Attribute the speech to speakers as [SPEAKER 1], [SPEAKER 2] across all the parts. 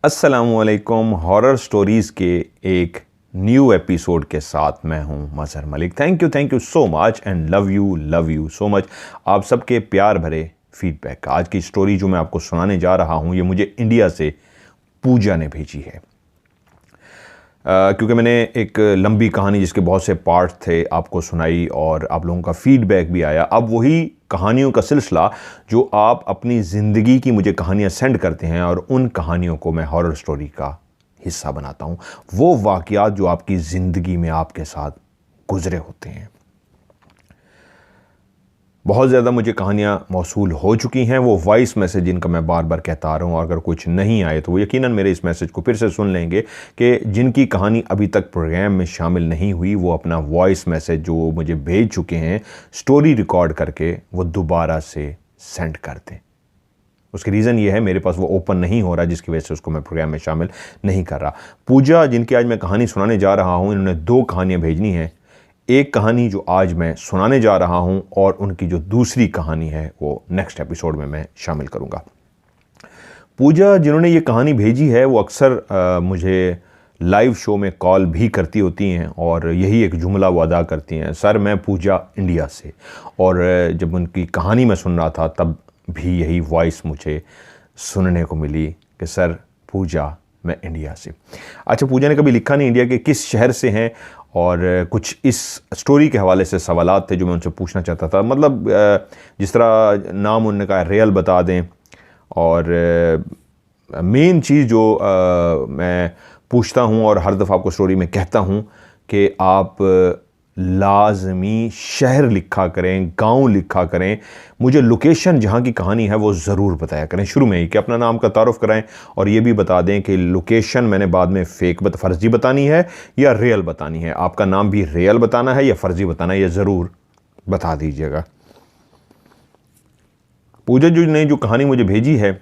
[SPEAKER 1] अस्सलामुअलैकुम। Horror stories के एक न्यू एपिसोड के साथ मैं हूं Mazhar Malik. Thank you so much and love you so much आप सबके प्यार भरे फीडबैक। आज की स्टोरी जो मैं आपको सुनाने जा रहा हूं ये मुझे इंडिया से पूजा ने भेजी है। क्योंकि मैंने एक लंबी कहानी जिसके बहुत से पार्ट थे आपको सुनाई और आप लोगों का फीडबैक भी आया। अब वही कहानियों का सिलसिला जो आप अपनी ज़िंदगी की मुझे कहानियाँ सेंड करते हैं और उन कहानियों को मैं हॉरर स्टोरी का हिस्सा बनाता हूँ। वो वाक़यात जो आपकी ज़िंदगी में आपके साथ गुज़रे होते हैं। बहुत ज़्यादा मुझे कहानियाँ मौसूल हो चुकी हैं, वो वॉइस मैसेज जिनका मैं बार बार कहता आ रहा हूँ। अगर कुछ नहीं आए तो वो यकीनन मेरे इस मैसेज को फिर से सुन लेंगे कि जिनकी कहानी अभी तक प्रोग्राम में शामिल नहीं हुई वो अपना वॉइस मैसेज जो मुझे भेज चुके हैं स्टोरी रिकॉर्ड करके वो दोबारा से सेंड कर दें। उसकी रीज़न ये है मेरे पास वो ओपन नहीं हो रहा जिसकी वजह से उसको मैं प्रोग्राम में शामिल नहीं कर रहा। पूजा जिनकी आज मैं कहानी सुनाने जा रहा हूँ, इन्होंने 2 कहानियाँ भेजनी हैं। एक कहानी जो आज मैं सुनाने जा रहा हूं और उनकी जो दूसरी कहानी है वो नेक्स्ट एपिसोड में मैं शामिल करूंगा। पूजा जिन्होंने ये कहानी भेजी है वो अक्सर मुझे लाइव शो में कॉल भी करती होती हैं और यही एक जुमला वो अदा करती हैं, सर मैं पूजा इंडिया से। और जब उनकी कहानी मैं सुन रहा था तब भी यही वॉइस मुझे सुनने को मिली कि सर पूजा मैं इंडिया से। अच्छा, पूजा ने कभी लिखा नहीं इंडिया के किस शहर से हैं और कुछ इस स्टोरी के हवाले से सवालात थे जो मैं उनसे पूछना चाहता था। मतलब जिस तरह नाम उन्होंने कहा रियल बता दें और मेन चीज़ जो मैं पूछता हूँ और हर दफ़ा आपको स्टोरी में कहता हूँ कि आप लाजमी शहर लिखा करें, गांव लिखा करें, मुझे लोकेशन जहां की कहानी है वो ज़रूर बताया करें शुरू में ही कि अपना नाम का तारुफ कराएं और ये भी बता दें कि लोकेशन मैंने बाद में फ़र्ज़ी बतानी है या रियल बतानी है। आपका नाम भी रियल बताना है या फ़र्ज़ी बताना है, ये ज़रूर बता दीजिएगा। पूजा जी ने जो कहानी मुझे भेजी है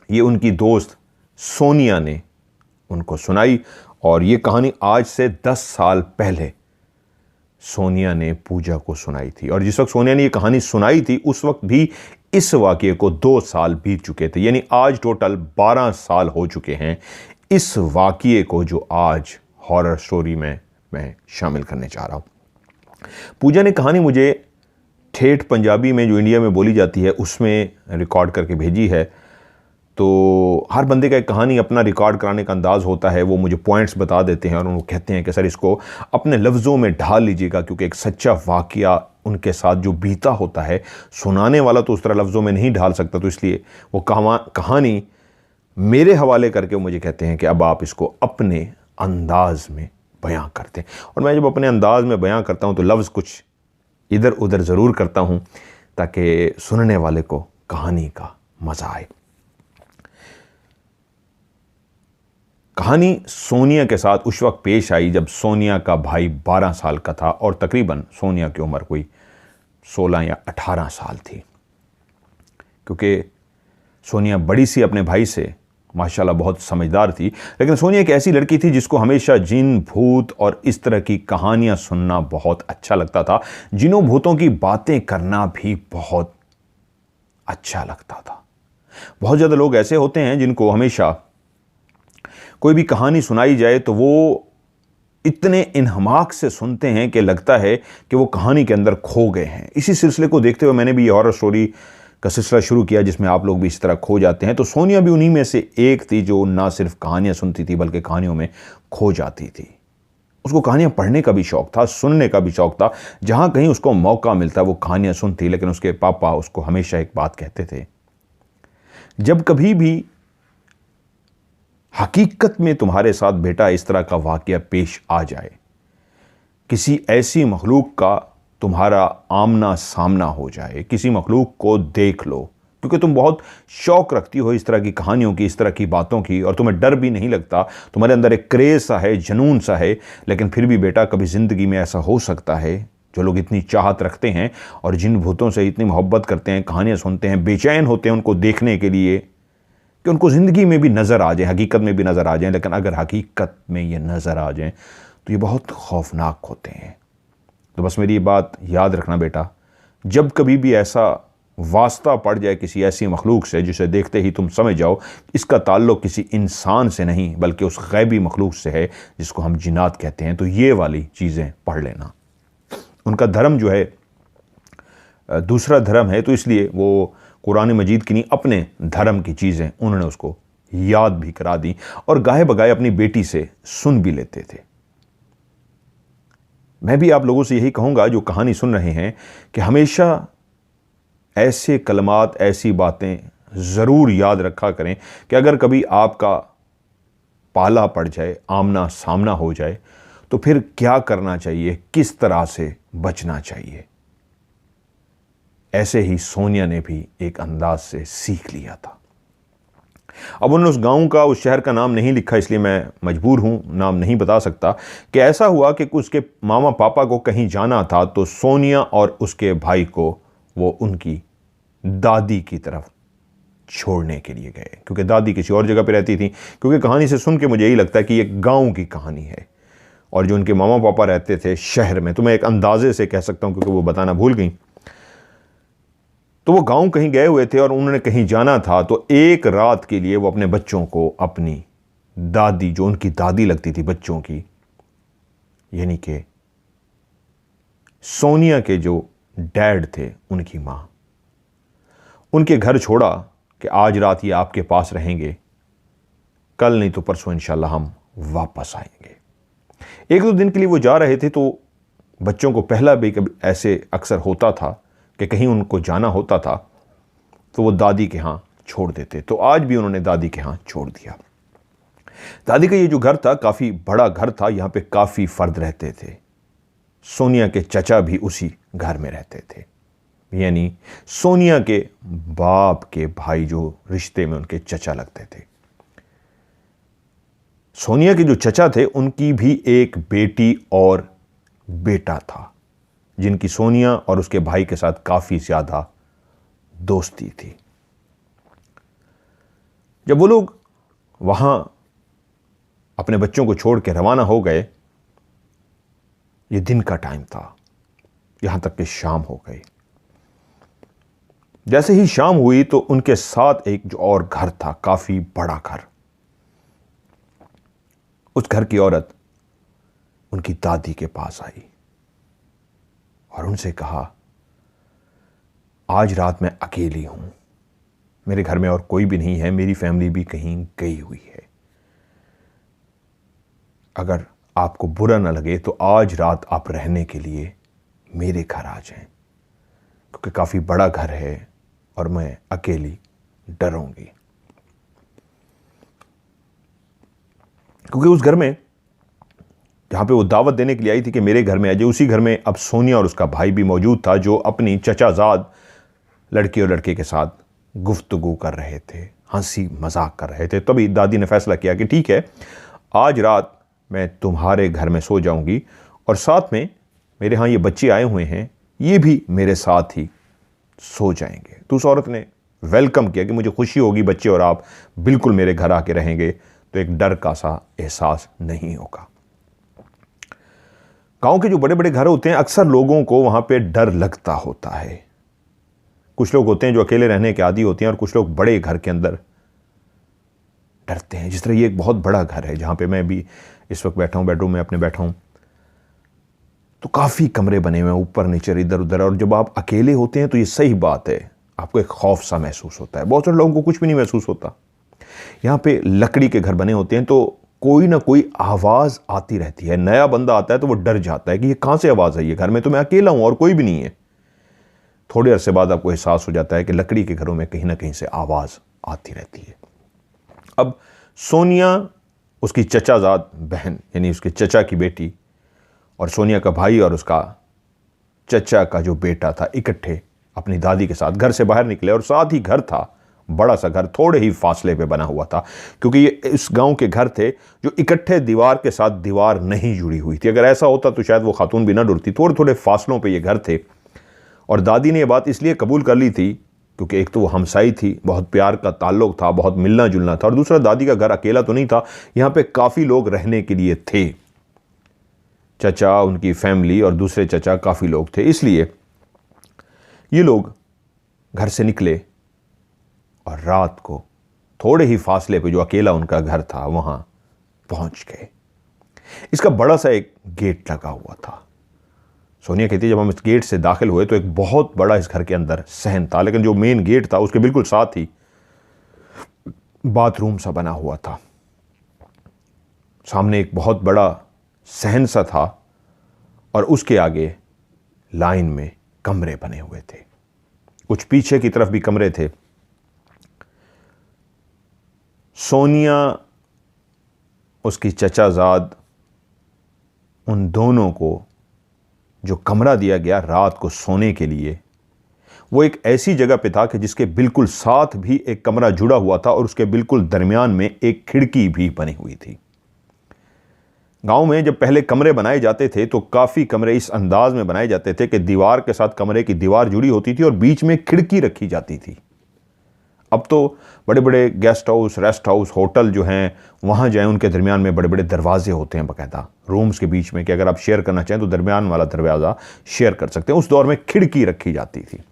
[SPEAKER 1] ये उनकी दोस्त सोनिया ने उनको सुनाई और ये कहानी आज से 10 साल पहले सोनिया ने पूजा को सुनाई थी। और जिस वक्त सोनिया ने ये कहानी सुनाई थी उस वक्त भी इस वाक़ये को 2 साल बीत चुके थे, यानी आज टोटल 12 साल हो चुके हैं इस वाक़ये को जो आज हॉरर स्टोरी में मैं शामिल करने चाह रहा हूँ। पूजा ने कहानी मुझे ठेठ पंजाबी में जो इंडिया में बोली जाती है उसमें रिकॉर्ड करके भेजी है। तो हर बंदे का एक कहानी अपना रिकॉर्ड कराने का अंदाज़ होता है, वो मुझे पॉइंट्स बता देते हैं और वो कहते हैं कि सर इसको अपने लफ्ज़ों में ढाल लीजिएगा, क्योंकि एक सच्चा वाक़या उनके साथ जो बीता होता है सुनाने वाला तो उस तरह लफ्ज़ों में नहीं ढाल सकता, तो इसलिए वो कहानी मेरे हवाले करके मुझे कहते हैं कि अब आप इसको अपने अंदाज में बयां करते हैं। और मैं जब अपने अंदाज में बयां करता हूं तो लफ्ज़ कुछ इधर उधर ज़रूर करता हूं ताकि सुनने वाले को कहानी का मज़ा आए। कहानी सोनिया के साथ उस वक्त पेश आई जब सोनिया का भाई 12 साल का था और तकरीबन सोनिया की उम्र कोई 16 या 18 साल थी। क्योंकि सोनिया बड़ी सी अपने भाई से माशाल्लाह बहुत समझदार थी, लेकिन सोनिया एक ऐसी लड़की थी जिसको हमेशा जिन भूत और इस तरह की कहानियां सुनना बहुत अच्छा लगता था। जिनों भूतों की बातें करना भी बहुत अच्छा लगता था। बहुत ज़्यादा लोग ऐसे होते हैं जिनको हमेशा कोई भी कहानी सुनाई जाए तो वो इतने इन्हमाक से सुनते हैं कि लगता है कि वो कहानी के अंदर खो गए हैं। इसी सिलसिले को देखते हुए मैंने भी ये हॉरर स्टोरी का सिलसिला शुरू किया जिसमें आप लोग भी इस तरह खो जाते हैं। तो सोनिया भी उन्हीं में से एक थी जो ना सिर्फ कहानियाँ सुनती थी बल्कि कहानियों में खो जाती थी। उसको कहानियाँ पढ़ने का भी शौक़ था, सुनने का भी शौक़ था। जहाँ कहीं उसको मौका मिलता वो कहानियाँ सुनती, लेकिन उसके पापा उसको हमेशा एक बात कहते थे, जब कभी भी हकीकत में तुम्हारे साथ बेटा इस तरह का वाक़या पेश आ जाए, किसी ऐसी मखलूक का तुम्हारा आमना सामना हो जाए, किसी मखलूक को देख लो, क्योंकि तुम बहुत शौक़ रखती हो इस तरह की कहानियों की, इस तरह की बातों की, और तुम्हें डर भी नहीं लगता, तुम्हारे अंदर एक क्रेज़ सा है, जुनून सा है। लेकिन फिर भी बेटा कभी ज़िंदगी में ऐसा हो सकता है, जो लोग इतनी चाहत रखते हैं और जिन भूतों से इतनी मोहब्बत करते हैं, कहानियाँ सुनते हैं, बेचैन होते हैं उनको देखने के लिए कि उनको ज़िंदगी में भी नज़र आ जाए, हकीकत में भी नज़र आ जाए। लेकिन अगर हकीकत में ये नज़र आ जाए तो ये बहुत खौफनाक होते हैं। तो बस मेरी ये बात याद रखना बेटा, जब कभी भी ऐसा वास्ता पड़ जाए किसी ऐसी मखलूक से जिसे देखते ही तुम समझ जाओ इसका ताल्लुक़ किसी इंसान से नहीं बल्कि उस गैबी मखलूक से है जिसको हम जिन्नात कहते हैं, तो ये वाली चीज़ें पढ़ लेना। उनका धर्म जो है दूसरा धर्म है, तो इसलिए वो कुरान मजीद की नहीं अपने धर्म की चीज़ें उन्होंने उसको याद भी करा दी और गाहे बगाए अपनी बेटी से सुन भी लेते थे। मैं भी आप लोगों से यही कहूँगा जो कहानी सुन रहे हैं कि हमेशा ऐसे कलमात, ऐसी बातें ज़रूर याद रखा करें कि अगर कभी आपका पाला पड़ जाए, आमना सामना हो जाए, तो फिर क्या करना चाहिए, किस तरह से बचना चाहिए। ऐसे ही सोनिया ने भी एक अंदाज से सीख लिया था। अब उन्होंने उस गांव का, उस शहर का नाम नहीं लिखा, इसलिए मैं मजबूर हूं नाम नहीं बता सकता, कि ऐसा हुआ कि उसके मामा पापा को कहीं जाना था तो सोनिया और उसके भाई को वो उनकी दादी की तरफ छोड़ने के लिए गए, क्योंकि दादी किसी और जगह पे रहती थी। क्योंकि कहानी से सुन के मुझे यही लगता है कि ये गांव की कहानी है और जो उनके मामा पापा रहते थे शहर में, तो मैं एक अंदाजे से कह सकता हूं क्योंकि वो बताना भूल गई। तो वो गांव कहीं गए हुए थे और उन्होंने कहीं जाना था, तो एक रात के लिए वो अपने बच्चों को अपनी दादी, जो उनकी दादी लगती थी बच्चों की, यानी कि सोनिया के जो डैड थे उनकी माँ, उनके घर छोड़ा कि आज रात ये आपके पास रहेंगे, कल नहीं तो परसों इंशाल्लाह हम वापस आएंगे। एक दो दिन के लिए वो जा रहे थे, तो बच्चों को पहला भी कभी ऐसे अक्सर होता था कि कहीं उनको जाना होता था तो वो दादी के यहाँ छोड़ देते, तो आज भी उन्होंने दादी के यहाँ छोड़ दिया। दादी का ये जो घर था काफ़ी बड़ा घर था, यहाँ पे काफ़ी फ़र्द रहते थे। सोनिया के चचा भी उसी घर में रहते थे, यानी सोनिया के बाप के भाई जो रिश्ते में उनके चचा लगते थे। सोनिया के जो चचा थे उनकी भी एक बेटी और बेटा था, जिनकी सोनिया और उसके भाई के साथ काफ़ी ज़्यादा दोस्ती थी। जब वो लोग वहाँ अपने बच्चों को छोड़ के रवाना हो गए, ये दिन का टाइम था, यहाँ तक कि शाम हो गई। जैसे ही शाम हुई तो उनके साथ एक जो और घर था, काफ़ी बड़ा घर, उस घर की औरत उनकी दादी के पास आई और उनसे कहा, आज रात मैं अकेली हूं, मेरे घर में और कोई भी नहीं है, मेरी फैमिली भी कहीं गई हुई है। अगर आपको बुरा ना लगे तो आज रात आप रहने के लिए मेरे घर आ जाएं, क्योंकि काफ़ी बड़ा घर है और मैं अकेली डरूंगी। क्योंकि उस घर में जहाँ पे वो दावत देने के लिए आई थी कि मेरे घर में आ जाए, उसी घर में अब सोनिया और उसका भाई भी मौजूद था, जो अपनी चचाजाद लड़की और लड़के के साथ गुफ्तगू कर रहे थे, हंसी मजाक कर रहे थे। तभी दादी ने फैसला किया कि ठीक है, आज रात मैं तुम्हारे घर में सो जाऊंगी और साथ में मेरे यहाँ ये बच्चे आए हुए हैं, ये भी मेरे साथ ही सो जाएंगे। तो उस औरत ने वेलकम किया कि मुझे खुशी होगी बच्चे और आप बिल्कुल मेरे घर आके रहेंगे, तो एक डर का सा एहसास नहीं होगा। गांव के जो बड़े बड़े घर होते हैं, अक्सर लोगों को वहां पे डर लगता होता है। कुछ लोग होते हैं जो अकेले रहने के आदी होते हैं और कुछ लोग बड़े घर के अंदर डरते हैं। जिस तरह ये एक बहुत बड़ा घर है जहां पे मैं भी इस वक्त बैठा हूं, बेडरूम में अपने बैठा हूं, तो काफ़ी कमरे बने हुए हैं ऊपर नीचे इधर उधर, और जब आप अकेले होते हैं तो ये सही बात है, आपको एक खौफ सा महसूस होता है। बहुत सारे लोगों को कुछ भी नहीं महसूस होता। यहाँ पे लकड़ी के घर बने होते हैं तो कोई ना कोई आवाज़ आती रहती है। नया बंदा आता है तो वो डर जाता है कि ये कहाँ से आवाज़ आई है, घर में तो मैं अकेला हूँ और कोई भी नहीं है। थोड़े अरसे बाद आपको एहसास हो जाता है कि लकड़ी के घरों में कहीं ना कहीं से आवाज़ आती रहती है। अब सोनिया, उसकी चचाजाद बहन यानी उसके चचा की बेटी, और सोनिया का भाई और उसका चचा का जो बेटा था, इकट्ठे अपनी दादी के साथ घर से बाहर निकले। और साथ ही घर था, बड़ा सा घर, थोड़े ही फासले पे बना हुआ था, क्योंकि ये इस गांव के घर थे जो इकट्ठे दीवार के साथ दीवार नहीं जुड़ी हुई थी। अगर ऐसा होता तो शायद वो खातून भी ना डरती। थोड़े थोड़े फासलों पे ये घर थे। और दादी ने ये बात इसलिए कबूल कर ली थी क्योंकि एक तो वो हमसाई थी, बहुत प्यार का ताल्लुक था, बहुत मिलना जुलना था, और दूसरा दादी का घर अकेला तो नहीं था, यहाँ पे काफ़ी लोग रहने के लिए थे। चचा, उनकी फैमिली और दूसरे चचा, काफ़ी लोग थे। इसलिए ये लोग घर से निकले और रात को थोड़े ही फासले पे जो अकेला उनका घर था वहां पहुंच गए। इसका बड़ा सा एक गेट लगा हुआ था। सोनिया कहती है जब हम इस गेट से दाखिल हुए तो एक बहुत बड़ा इस घर के अंदर सहन था, लेकिन जो मेन गेट था उसके बिल्कुल साथ ही बाथरूम सा बना हुआ था। सामने एक बहुत बड़ा सहन सा था और उसके आगे लाइन में कमरे बने हुए थे। कुछ पीछे की तरफ भी कमरे थे। सोनिया, उसकी चचाजाद, उन दोनों को जो कमरा दिया गया रात को सोने के लिए, वो एक ऐसी जगह पे था कि जिसके बिल्कुल साथ भी एक कमरा जुड़ा हुआ था और उसके बिल्कुल दरमियान में एक खिड़की भी बनी हुई थी। गांव में जब पहले कमरे बनाए जाते थे तो काफ़ी कमरे इस अंदाज में बनाए जाते थे कि दीवार के साथ कमरे की दीवार जुड़ी होती थी और बीच में खिड़की रखी जाती थी। अब तो बड़े बड़े guest house, rest house, hotel जो हैं वहाँ जाएं, उनके दरमियान में बड़े बड़े दरवाजे होते हैं बाकायदा रूम्स के बीच में, कि अगर आप शेयर करना चाहें तो दरमियान वाला दरवाज़ा शेयर कर सकते हैं। उस दौर में खिड़की रखी जाती थी,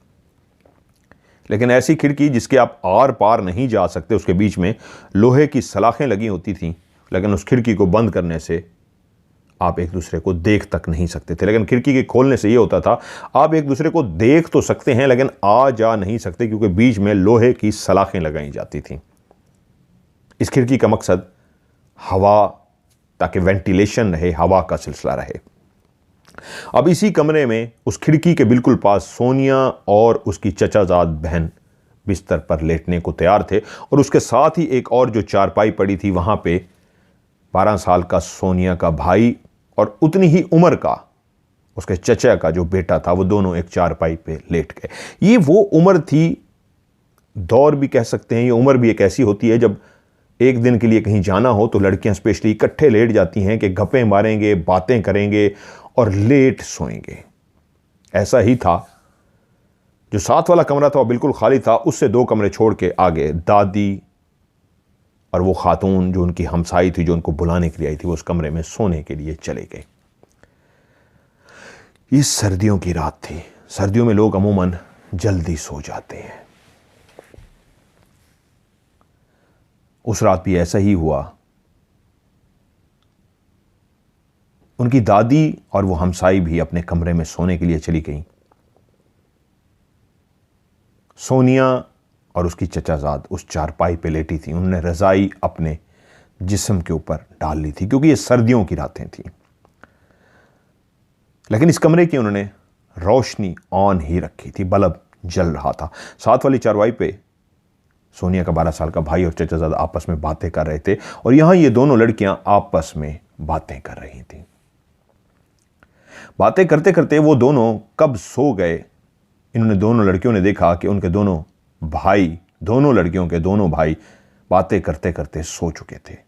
[SPEAKER 1] लेकिन ऐसी खिड़की जिसके आप आर पार नहीं जा सकते, उसके बीच में लोहे की सलाखें लगी होती थीं, लेकिन उस खिड़की को बंद करने से आप एक दूसरे को देख तक नहीं सकते थे। लेकिन खिड़की के खोलने से ये होता था आप एक दूसरे को देख तो सकते हैं लेकिन आ जा नहीं सकते, क्योंकि बीच में लोहे की सलाखें लगाई जाती थीं। इस खिड़की का मकसद हवा, ताकि वेंटिलेशन रहे, हवा का सिलसिला रहे। अब इसी कमरे में उस खिड़की के बिल्कुल पास सोनिया और उसकी चचाजाद बहन बिस्तर पर लेटने को तैयार थे और उसके साथ ही एक और जो चारपाई पड़ी थी वहां पे 12 साल का सोनिया का भाई और उतनी ही उम्र का उसके चचा का जो बेटा था, वो दोनों एक चारपाई पे लेट गए। ये वो उम्र थी, दौर भी कह सकते हैं, ये उम्र भी एक ऐसी होती है जब एक दिन के लिए कहीं जाना हो तो लड़कियां स्पेशली इकट्ठे लेट जाती हैं कि गप्पे मारेंगे, बातें करेंगे और लेट सोएंगे। ऐसा ही था। जो साथ वाला कमरा था वो बिल्कुल खाली था, उससे 2 कमरे छोड़ के आगे दादी और वो खातून जो उनकी हमसाई थी, जो उनको बुलाने के लिए आई थी, वो उस कमरे में सोने के लिए चले गए। ये सर्दियों की रात थी। सर्दियों में लोग अमूमन जल्दी सो जाते हैं। उस रात भी ऐसा ही हुआ। उनकी दादी और वो हमसाई भी अपने कमरे में सोने के लिए चली गईं। सोनिया और उसकी चचाजाद उस चारपाई पे लेटी थी। उन्होंने रजाई अपने जिस्म के ऊपर डाल ली थी क्योंकि ये सर्दियों की रातें थीं। लेकिन इस कमरे की उन्होंने रोशनी ऑन ही रखी थी, बल्ब जल रहा था। साथ वाली चारपाई पे सोनिया का 12 साल का भाई और चचाजाद आपस में बातें कर रहे थे और यहां ये दोनों लड़कियां आपस में बातें कर रही थीं। बातें करते करते वो दोनों कब सो गए, इन्होंने दोनों लड़कियों ने देखा कि उनके दोनों भाई, दोनों लड़कियों के दोनों भाई बातें करते करते सो चुके थे।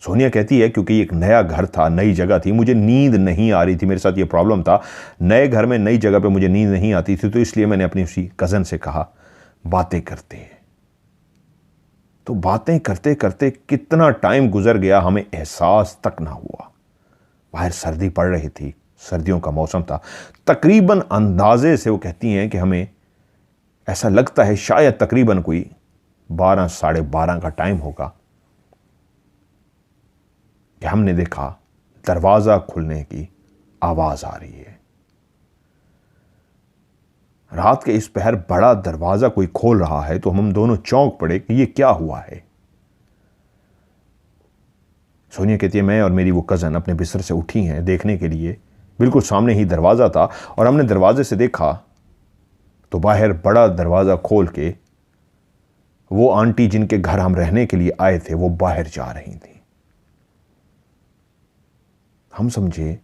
[SPEAKER 1] सोनिया कहती है क्योंकि एक नया घर था, नई जगह थी, मुझे नींद नहीं आ रही थी। मेरे साथ ये प्रॉब्लम था, नए घर में नई जगह पे मुझे नींद नहीं आती थी, तो इसलिए मैंने अपनी उसी कज़न से कहा बातें करते हैं। तो बातें करते करते कितना टाइम गुजर गया हमें एहसास तक ना हुआ। बाहर सर्दी पड़ रही थी, सर्दियों का मौसम था। तकरीबन अंदाजे से वो कहती हैं कि हमें ऐसा लगता है शायद तकरीबन कोई 12 साढ़े 12 का टाइम होगा कि हमने देखा दरवाजा खुलने की आवाज आ रही है। रात के इस पहर बड़ा दरवाजा कोई खोल रहा है, तो हम दोनों चौंक पड़े कि ये क्या हुआ है। सोनिया कहती है मैं और मेरी वो कज़न अपने बिस्तर से उठी हैं देखने के लिए। बिल्कुल सामने ही दरवाज़ा था और हमने दरवाजे से देखा तो बाहर बड़ा दरवाज़ा खोल के वो आंटी जिनके घर हम रहने के लिए आए थे वो बाहर जा रही थी। हम समझे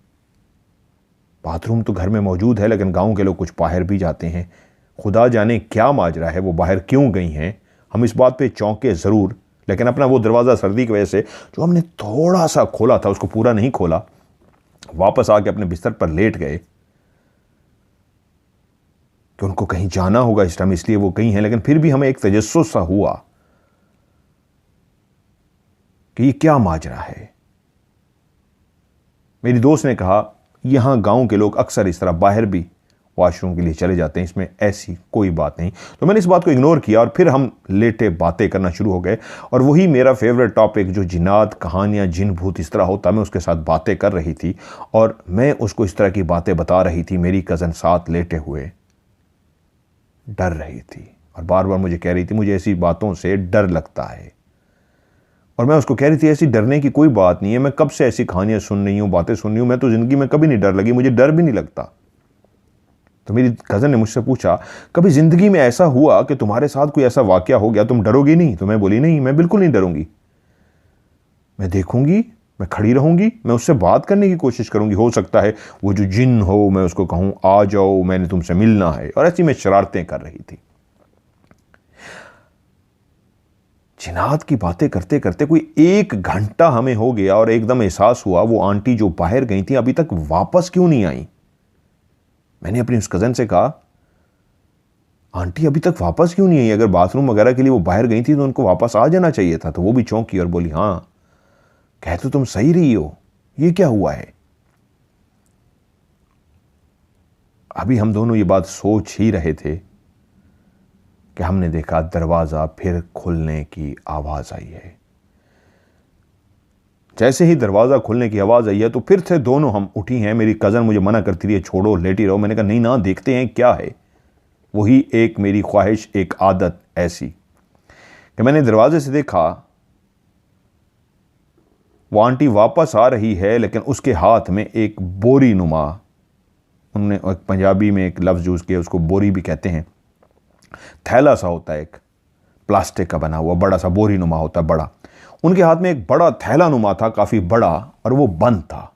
[SPEAKER 1] बाथरूम तो घर में मौजूद है, लेकिन गांव के लोग कुछ बाहर भी जाते हैं, खुदा जाने क्या माजरा है, वो बाहर क्यों गई हैं। हम इस बात पे चौंके ज़रूर, लेकिन अपना वो दरवाज़ा सर्दी की वजह से जो हमने थोड़ा सा खोला था उसको पूरा नहीं खोला। वापस आके अपने बिस्तर पर लेट गए कि उनको कहीं जाना होगा इस टाइम, इसलिए वो गई हैं। लेकिन फिर भी हमें एक तजस्सुस सा हुआ कि ये क्या माजरा है। मेरी दोस्त ने कहा यहां गांव के लोग अक्सर इस तरह बाहर भी वॉशरूम के लिए चले जाते हैं, इसमें ऐसी कोई बात नहीं। तो मैंने इस बात को इग्नोर किया और फिर हम लेटे बातें करना शुरू हो गए। और वही मेरा फेवरेट टॉपिक जो जिन्नात, कहानियाँ, जिन भूत इस तरह होता, मैं उसके साथ बातें कर रही थी और मैं उसको इस तरह की बातें बता रही थी। मेरी कज़न साथ लेटे हुए डर रही थी और बार बार मुझे कह रही थी मुझे ऐसी बातों से डर लगता है। और मैं उसको कह रही थी ऐसी डरने की कोई बात नहीं है, मैं कब से ऐसी कहानियां सुन रही हूँ, बातें सुन रही हूँ, मैं तो ज़िंदगी में कभी नहीं डर लगी, मुझे डर भी नहीं लगता। तो मेरी कज़न ने मुझसे पूछा कभी ज़िंदगी में ऐसा हुआ कि तुम्हारे साथ कोई ऐसा वाकया हो गया, तुम डरोगी नहीं? तो मैं बोली नहीं, मैं बिल्कुल नहीं डरूंगी, मैं देखूंगी, मैं खड़ी रहूंगी, मैं उससे बात करने की कोशिश करूंगी। हो सकता है वो जो जिन हो, मैं उसको कहूँ आ जाओ, मैंने तुमसे मिलना है। और ऐसी मैं शरारतें कर रही थी। जिन्नात की बातें करते करते कोई 1 घंटा हमें हो गया और एकदम एहसास हुआ वो आंटी जो बाहर गई थी अभी तक वापस क्यों नहीं आई। मैंने अपनी उस कज़न से कहा आंटी अभी तक वापस क्यों नहीं आई? अगर बाथरूम वगैरह के लिए वो बाहर गई थी तो उनको वापस आ जाना चाहिए था। तो वो भी चौंकी और बोली हाँ, कह तो तुम सही रही हो, ये क्या हुआ है? अभी हम दोनों ये बात सोच ही रहे थे कि हमने देखा दरवाज़ा फिर खुलने की आवाज़ आई है। जैसे ही दरवाज़ा खुलने की आवाज़ आई है तो फिर से दोनों हम उठी हैं। मेरी कज़न मुझे मना करती रही छोड़ो, लेटी रहो। मैंने कहा नहीं ना, देखते हैं क्या है। वही एक मेरी ख्वाहिश, एक आदत ऐसी कि मैंने दरवाजे से देखा वो आंटी वापस आ रही है, लेकिन उसके हाथ में एक बोरी नुमा, उन्होंने एक पंजाबी में एक लफ्ज़ यूज़ किया, उसको बोरी भी कहते हैं, थैला सा होता है, एक प्लास्टिक का बना हुआ बड़ा सा बोरी नुमा होता है बड़ा। उनके हाथ में एक बड़ा थैला नुमा था, काफी बड़ा, और वो बंद था।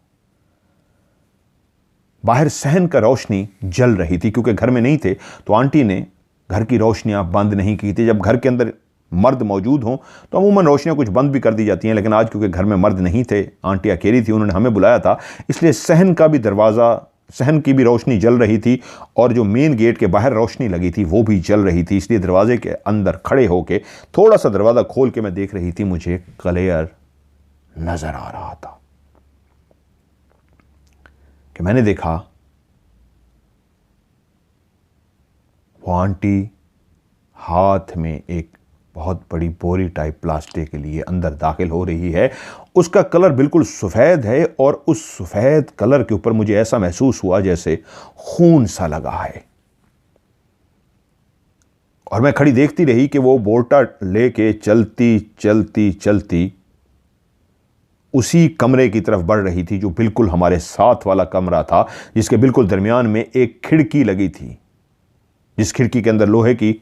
[SPEAKER 1] बाहर सहन का रोशनी जल रही थी, क्योंकि घर में नहीं थे तो आंटी ने घर की रोशनियां बंद नहीं की थी। जब घर के अंदर मर्द मौजूद हों तो अमूमन रोशनियां कुछ बंद भी कर दी जाती हैं, लेकिन आज क्योंकि घर में मर्द नहीं थे, आंटी अकेली थी, उन्होंने हमें बुलाया था, इसलिए सहन का भी दरवाज़ा, सहन की भी रोशनी जल रही थी और जो मेन गेट के बाहर रोशनी लगी थी वो भी जल रही थी। इसलिए दरवाजे के अंदर खड़े होके थोड़ा सा दरवाज़ा खोल के मैं देख रही थी, मुझे क्लियर नजर आ रहा था कि मैंने देखा वो आंटी हाथ में एक बहुत बड़ी बोरी टाइप प्लास्टिक के लिए अंदर दाखिल हो रही है। उसका कलर बिल्कुल सफ़ेद है और उस सफ़ेद कलर के ऊपर मुझे ऐसा महसूस हुआ जैसे खून सा लगा है। और मैं खड़ी देखती रही कि वो बोर्टा लेके चलती चलती चलती उसी कमरे की तरफ बढ़ रही थी जो बिल्कुल हमारे साथ वाला कमरा था, जिसके बिल्कुल दरमियान में एक खिड़की लगी थी, जिस खिड़की के अंदर लोहे की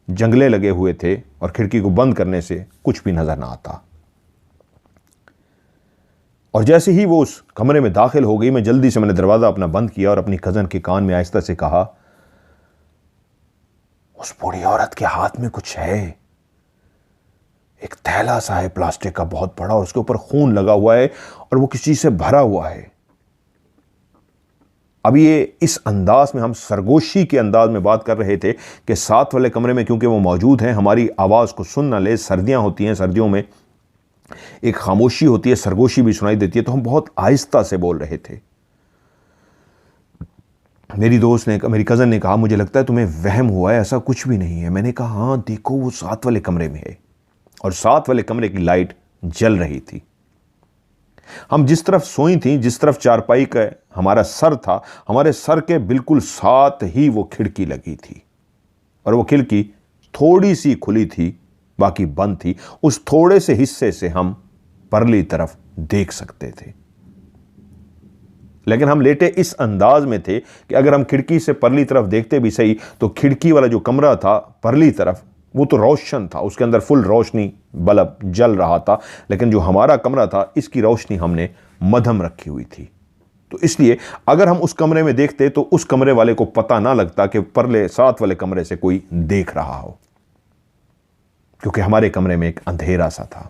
[SPEAKER 1] जंगले लगे हुए थे और खिड़की को बंद करने से कुछ भी नजर ना आता। और जैसे ही वो उस कमरे में दाखिल हो गई, मैं जल्दी से मैंने दरवाजा अपना बंद किया और अपनी कज़न के कान में आहिस्ता से कहा उस बूढ़ी औरत के हाथ में कुछ है, एक थैला सा है प्लास्टिक का बहुत बड़ा, और उसके ऊपर खून लगा हुआ है और वो किसी चीज से भरा हुआ है। अब ये इस अंदाज में, हम सरगोशी के अंदाज में बात कर रहे थे कि साथ वाले कमरे में क्योंकि वो मौजूद हैं, हमारी आवाज़ को सुन ना ले। सर्दियां होती हैं, सर्दियों में एक खामोशी होती है, सरगोशी भी सुनाई देती है, तो हम बहुत आहिस्ता से बोल रहे थे। मेरी दोस्त ने, मेरी कज़न ने कहा मुझे लगता है तुम्हें वहम हुआ है, ऐसा कुछ भी नहीं है। मैंने कहा हाँ देखो वो साथ वाले कमरे में है, और साथ वाले कमरे की लाइट जल रही थी। हम जिस तरफ सोई थी, जिस तरफ चारपाई का हमारा सर था, हमारे सर के बिल्कुल साथ ही वो खिड़की लगी थी, और वो खिड़की थोड़ी सी खुली थी, बाकी बंद थी। उस थोड़े से हिस्से से हम परली तरफ देख सकते थे, लेकिन हम लेटे इस अंदाज में थे कि अगर हम खिड़की से परली तरफ देखते भी सही तो खिड़की वाला जो कमरा था परली तरफ वो तो रोशन था, उसके अंदर फुल रोशनी बल्ब जल रहा था, लेकिन जो हमारा कमरा था इसकी रोशनी हमने मध्यम रखी हुई थी। तो इसलिए अगर हम उस कमरे में देखते तो उस कमरे वाले को पता ना लगता कि परले साथ वाले कमरे से कोई देख रहा हो, क्योंकि हमारे कमरे में एक अंधेरा सा था।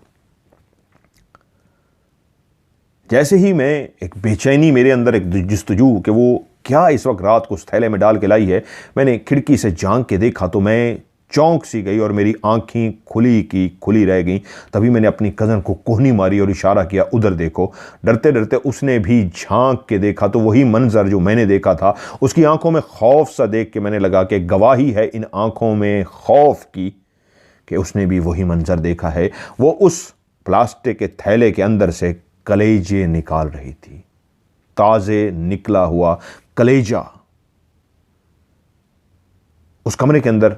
[SPEAKER 1] जैसे ही मैं, एक बेचैनी मेरे अंदर, एक जुस्तजू कि वो क्या इस वक्त रात को उस थैले में डाल के लाई है, मैंने खिड़की से झांक के देखा तो मैं चौंक सी गई और मेरी आंखें खुली की खुली रह गईं। तभी मैंने अपनी कज़न को कोहनी मारी और इशारा किया, उधर देखो। डरते डरते उसने भी झांक के देखा तो वही मंजर जो मैंने देखा था। उसकी आंखों में खौफ सा देख के मैंने लगा कि गवाही है इन आंखों में खौफ की कि उसने भी वही मंजर देखा है। वो उस प्लास्टिक के थैले के अंदर से कलेजे निकाल रही थी, ताज़े निकला हुआ कलेजा। उस कमरे के अंदर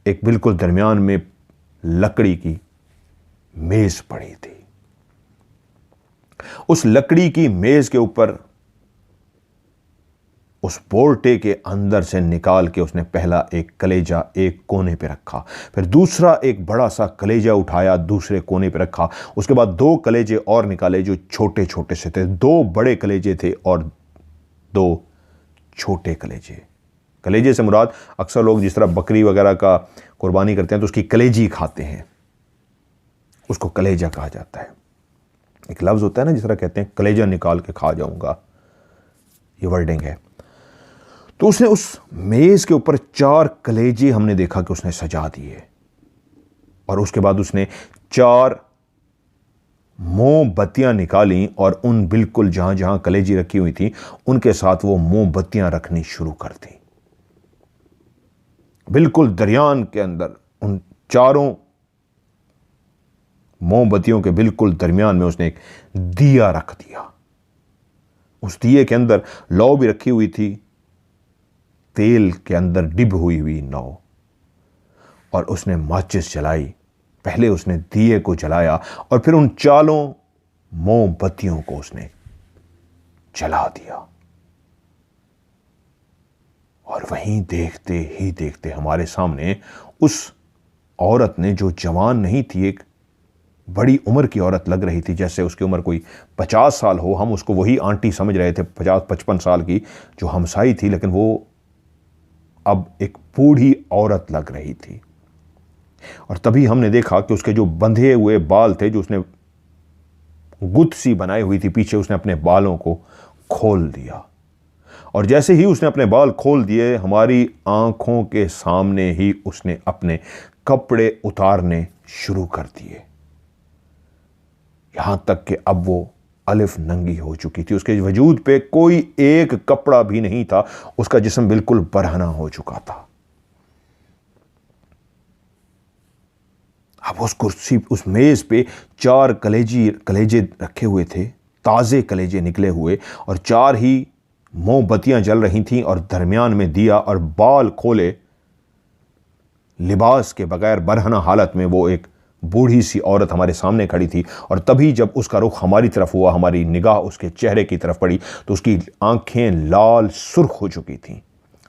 [SPEAKER 1] एक बिल्कुल दरमियान में लकड़ी की मेज पड़ी थी। उस लकड़ी की मेज के ऊपर उस बोर्टे के अंदर से निकाल के उसने पहला एक कलेजा एक कोने पे रखा, फिर दूसरा एक बड़ा सा कलेजा उठाया दूसरे कोने पे रखा। उसके बाद 2 कलेजे और निकाले जो छोटे छोटे से थे। 2 बड़े कलेजे थे और 2 छोटे कलेजे। कलेजे से मुराद अक्सर लोग जिस तरह बकरी वगैरह का कुर्बानी करते हैं तो उसकी कलेजी खाते हैं, उसको कलेजा कहा जाता है। एक लफ्ज़ होता है ना, जिस तरह कहते हैं कलेजा निकाल के खा जाऊंगा, ये वर्डिंग है। तो उसने उस मेज के ऊपर 4 कलेजे हमने देखा कि उसने सजा दिए और उसके बाद उसने 4 मोमबत्तियां निकाली और उन बिल्कुल जहां जहां कलेजी रखी हुई थी उनके साथ वो मोमबत्तियां रखनी शुरू कर दी। बिल्कुल दरियान के अंदर उन 4 मोमबत्तियों के बिल्कुल दरमियान में उसने एक दिया रख दिया। उस दिए के अंदर लौ भी रखी हुई थी, तेल के अंदर डिब हुई नौ, और उसने माचिस जलाई। पहले उसने दिए को जलाया और फिर उन 4 मोमबत्तियों को उसने जला दिया। और वहीं देखते ही देखते हमारे सामने उस औरत ने, जो जवान नहीं थी, एक बड़ी उम्र की औरत लग रही थी, जैसे उसकी उम्र कोई 50 साल हो। हम उसको वही आंटी समझ रहे थे 50-55 साल की जो हमसाई थी, लेकिन वो अब एक बूढ़ी औरत लग रही थी। और तभी हमने देखा कि उसके जो बंधे हुए बाल थे, जो उसने गुत्थ सी बनाई हुई थी पीछे, उसने अपने बालों को खोल दिया। और जैसे ही उसने अपने बाल खोल दिए, हमारी आंखों के सामने ही उसने अपने कपड़े उतारने शुरू कर दिए, यहां तक कि अब वो अलिफ नंगी हो चुकी थी। उसके वजूद पे कोई एक कपड़ा भी नहीं था, उसका जिस्म बिल्कुल बरहना हो चुका था। अब उस कुर्सी, उस मेज पे 4 कलेजे रखे हुए थे, ताजे कलेजे निकले हुए, और 4 ही मोमबत्तियां जल रही थीं और दरमियान में दिया, और बाल खोले लिबास के बगैर बरहना हालत में वो एक बूढ़ी सी औरत हमारे सामने खड़ी थी। और तभी जब उसका रुख हमारी तरफ हुआ, हमारी निगाह उसके चेहरे की तरफ पड़ी, तो उसकी आंखें लाल सुर्ख हो चुकी थीं।